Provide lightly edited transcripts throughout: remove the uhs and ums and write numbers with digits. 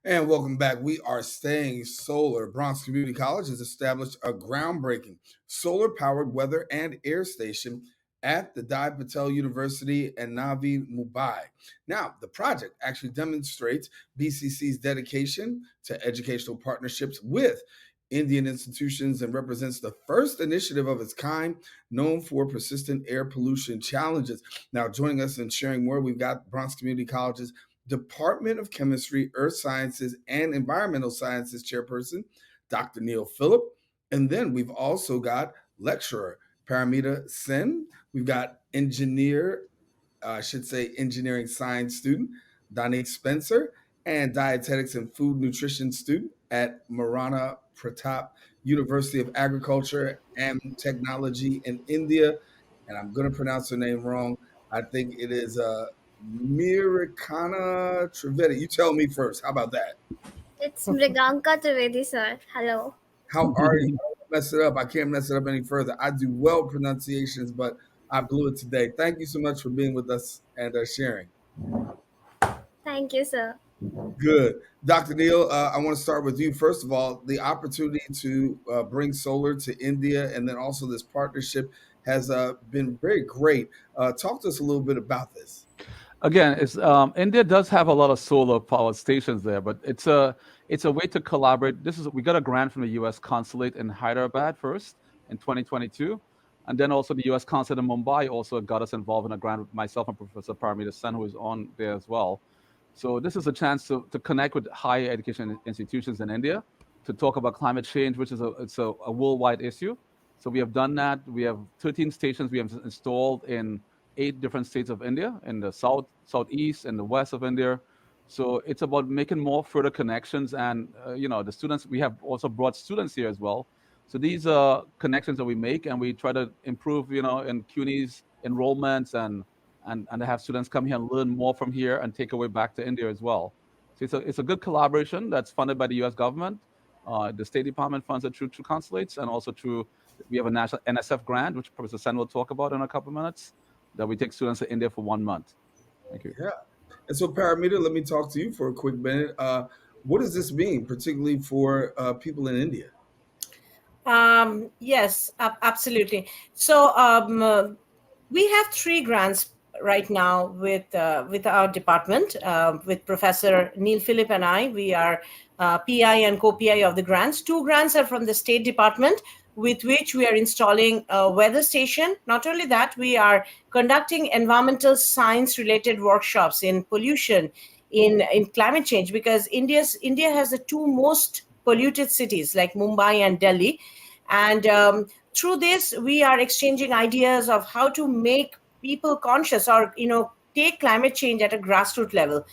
And welcome back. We are staying solar. Bronx Community College has established a groundbreaking solar powered weather and air station at the Patel University and Navi Mumbai. Now, the project actually demonstrates BCC's dedication to educational partnerships with Indian institutions and represents the first initiative of its kind known for persistent air pollution challenges. Now, joining us and sharing more, we've got Bronx Community College's Department of Chemistry, Earth Sciences, and Environmental Sciences Chairperson, Dr. Neal Phillip. And then we've also got lecturer Paramita Sen. We've got engineering science student, Donique Spencer, and dietetics and food nutrition student at Maharana Pratap University of Agriculture and Technology in India. And I'm going to pronounce her name wrong. I think it is Mriganka Trivedi. You tell me first. How about that? It's Mriganka Trivedi, sir. Hello. How are you? I won't mess it up. I can't mess it up any further. I do well pronunciations, but I blew it today. Thank you so much for being with us and sharing. Thank you, sir. Good. Dr. Neal, I want to start with you. First of all, the opportunity to bring solar to India and then also this partnership has been very great. Talk to us a little bit about this. Again, it's India does have a lot of solar power stations there, but it's a way to collaborate. We got a grant from the U.S. consulate in Hyderabad first in 2022, and then also the U.S. consulate in Mumbai also got us involved in a grant with myself and Professor Paramita Sen, who is on there as well. So this is a chance to connect with higher education institutions in India to talk about climate change, which is a worldwide issue. So we have done that. We have 13 stations we have installed in 8 different states of India, in the south, southeast, and the west of India. So it's about making more further connections, and the students. We have also brought students here as well. So these are connections that we make, and we try to improve, in CUNY's enrollments and have students come here and learn more from here and take away back to India as well. So it's a good collaboration that's funded by the U.S. government. The State Department funds it through consulates, and also we have a national NSF grant, which Professor Sen will talk about in a couple of minutes, that we take students to India for 1 month. Thank you. Yeah. And so, Paramita, let me talk to you for a quick minute. What does this mean, particularly for people in India? Yes, absolutely. So we have 3 grants right now with our department, with Professor Neal Phillip and I. We are PI and co-PI of the grants. 2 grants are from the State Department, with which we are installing a weather station. Not only that, we are conducting environmental science related workshops in pollution, in climate change, because India has the 2 most polluted cities like Mumbai and Delhi. And through this, we are exchanging ideas of how to make people conscious, or take climate change at a grassroots level.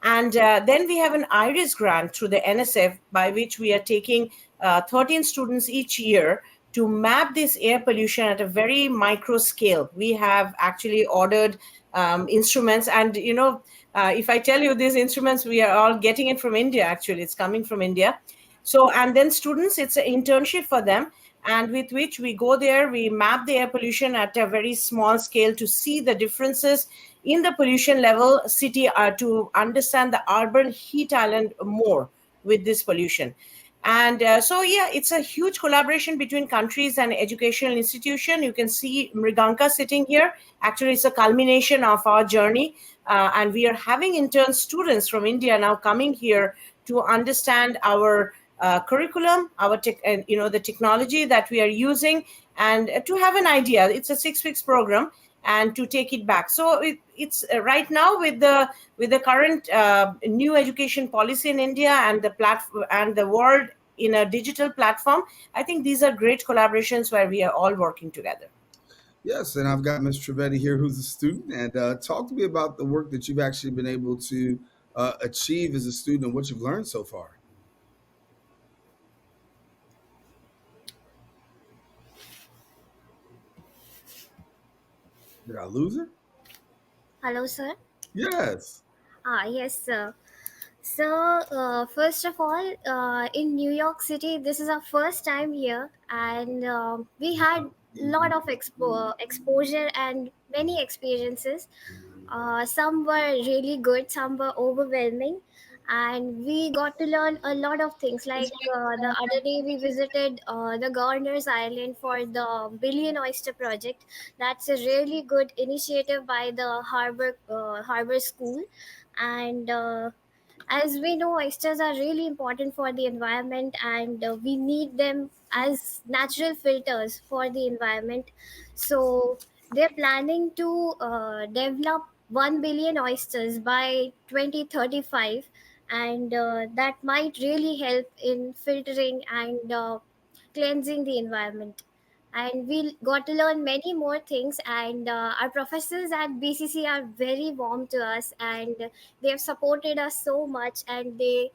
And then we have an IRIS grant through the NSF, by which we are taking 13 students each year to map this air pollution at a very micro scale. We have actually ordered instruments, and if I tell you these instruments, we are all getting it from India. Actually, it's coming from India. So, and then students, it's an internship for them, and with which we go there, we map the air pollution at a very small scale to see the differences in the pollution level city, to understand the urban heat island more with this pollution. And so, yeah, it's a huge collaboration between countries and educational institution. You can see Mriganka sitting here. Actually, it's a culmination of our journey. And we are having intern students from India now coming here to understand our curriculum, the technology that we are using, and to have an idea. It's a 6 weeks program, and to take it back. So it's right now with the current new education policy in India and the platform and the world in a digital platform, I think these are great collaborations where we are all working together. Yes, and I've got Ms. Trivedi here, who's a student, and talk to me about the work that you've actually been able to achieve as a student and what you've learned so far. Did I lose her? Hello, sir. Yes. Yes, sir. So, first of all, in New York City, this is our first time here, and we had lot of exposure and many experiences. Some were really good, some were overwhelming, and we got to learn a lot of things. Like the other day we visited the governor's island for the billion oyster project. That's a really good initiative by the harbor school. And as we know, oysters are really important for the environment, and we need them as natural filters for the environment. So they're planning to develop 1 billion oysters by 2035, and that might really help in filtering and cleansing the environment. And we got to learn many more things, and our professors at BCC are very warm to us, and they have supported us so much. And they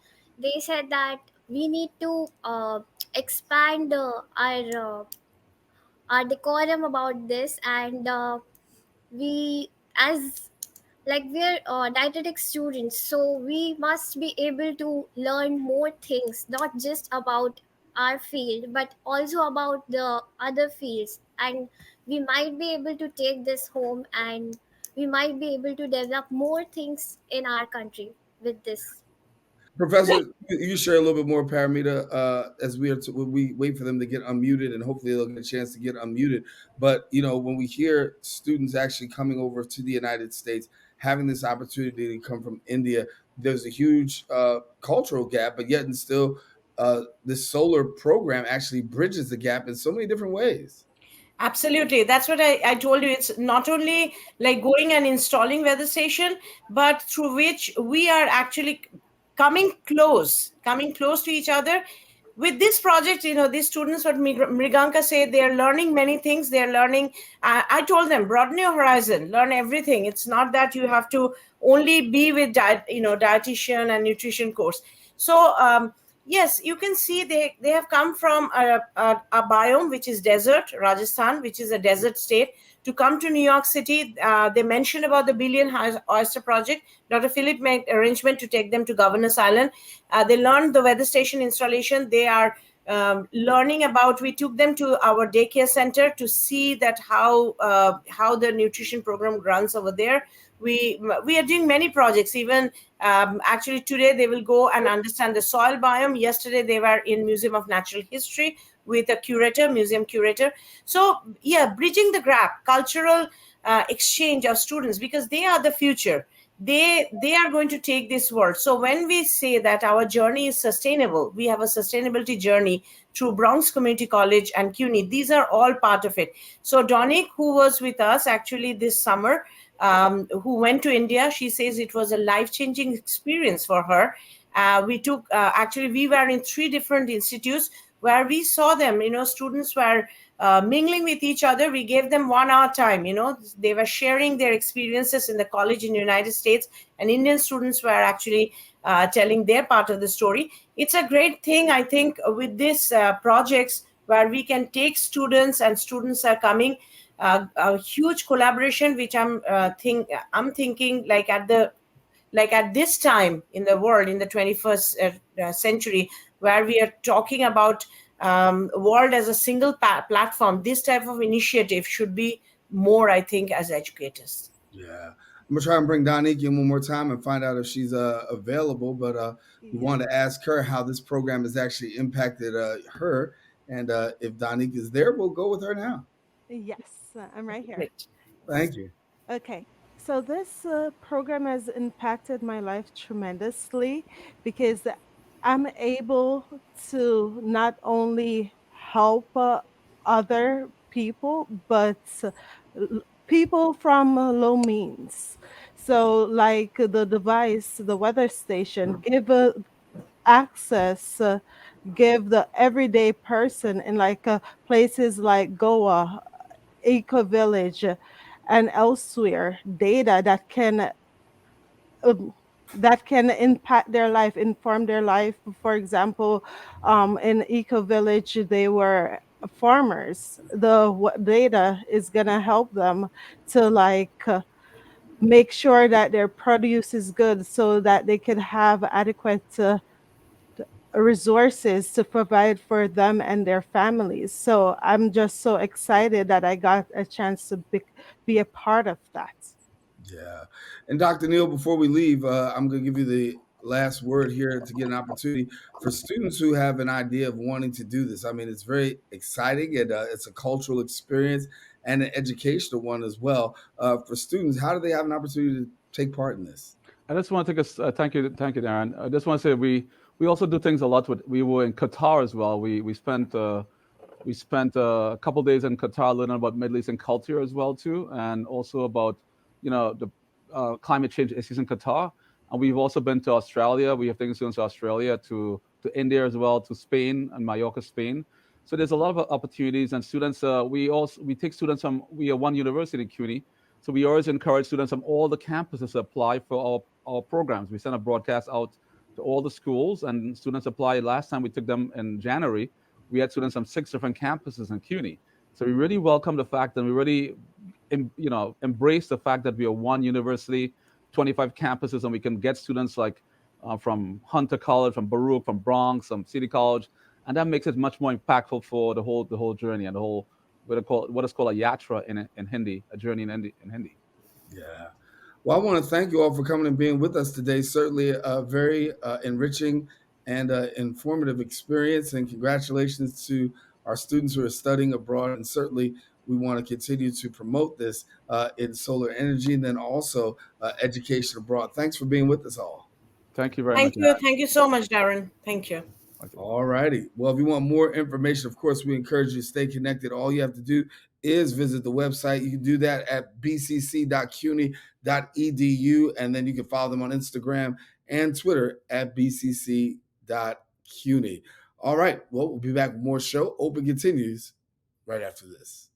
said that we need to expand our decorum about this. And we as like we're dietetic students, so we must be able to learn more things, not just about our field but also about the other fields. And we might be able to take this home, and we might be able to develop more things in our country with this. Professor, you share a little bit more, Paramita, as when we wait for them to get unmuted, and hopefully they'll get a chance to get unmuted. But when we hear students actually coming over to the United States, having this opportunity to come from India, there's a huge cultural gap, but yet and still, this solar program actually bridges the gap in so many different ways. Absolutely. That's what I told you. It's not only like going and installing weather station, but through which we are actually coming close to each other. With this project, these students, what Mriganka said, they are learning many things. They are learning. I told them, broaden your horizon, learn everything. It's not that you have to only be with dietitian and nutrition course. So, yes, you can see they have come from a biome which is desert, Rajasthan, which is a desert state, to come to New York City. They mentioned about the Billion Oyster Project. Dr. Phillip made arrangement to take them to Governor's Island. They learned the weather station installation. They are learning about. We took them to our daycare center to see that how the nutrition program runs over there. We are doing many projects. Even actually today they will go and understand the soil biome. Yesterday they were in Museum of Natural History with a museum curator. So yeah, bridging the gap, cultural exchange of students, because they are the future. They are going to take this world. So when we say that our journey is sustainable, we have a sustainability journey through Bronx Community College and CUNY. These are all part of it. So Donique, who was with us actually this summer, who went to India, she says it was a life-changing experience for her. We were in 3 different institutes where we saw them, students were mingling with each other. We gave them 1 hour time. They were sharing their experiences in the college in the United States, and Indian students were actually telling their part of the story. It's a great thing, I think, with these projects where we can take students, and students are coming. A huge collaboration, which I'm thinking like at this time in the world, in the 21st century, where we are talking about world as a single platform. This type of initiative should be more, I think, as educators. Yeah. I'm gonna try and bring Donique in one more time and find out if she's available. But we wanted to ask her how this program has actually impacted her, and if Donique is there, we'll go with her now. Yes, I'm right here. Great. Thank you. Okay. So this program has impacted my life tremendously because I'm able to not only help other people, but people from low means. So, like the device, the weather station, give access, give the everyday person in like places like Goa, Eco Village, and elsewhere data um, that can impact their life, inform their life. For example, in Eco Village, they were farmers. The data is gonna help them to make sure that their produce is good, so that they could have adequate resources to provide for them and their families. So I'm just so excited that I got a chance to be a part of that. Yeah. And Dr. Neal, before we leave, I'm going to give you the last word here to get an opportunity for students who have an idea of wanting to do this. I mean, it's very exciting, and it's a cultural experience and an educational one as well. For students, how do they have an opportunity to take part in this? I just want to take a thank you, Daren. I just want to say we also do things a lot with. We were in Qatar as well. We spent a couple days in Qatar learning about Middle Eastern culture as well too, and also about the climate change issues in Qatar. And we've also been to Australia. We have taken students to Australia, to India as well, to Spain and Mallorca, Spain. So there's a lot of opportunities, and students. We take students from. We are one university in CUNY, so we always encourage students from all the campuses to apply for our programs. We send a broadcast out to all the schools, and students apply. Last time we took them in January, we had students from 6 different campuses in CUNY. So we really welcome the fact, and we really, embrace the fact that we are one university, 25 campuses, and we can get students like from Hunter College, from Baruch, from Bronx, from City College, and that makes it much more impactful for the whole journey and the whole what is called a yatra in Hindi, a journey in Hindi. Yeah. Well, I want to thank you all for coming and being with us today. Certainly a very enriching and informative experience, and congratulations to our students who are studying abroad. And certainly we want to continue to promote this in solar energy and then also education abroad. Thanks for being with us all. Thank you very much. Thank you so much, Daren. Thank you. All righty. Well, if you want more information, of course, we encourage you to stay connected. All you have to do is visit the website. You can do that at bcc.cuny.edu, and then you can follow them on Instagram and Twitter at bcc.cuny. All right. Well, we'll be back with more show. Open continues right after this.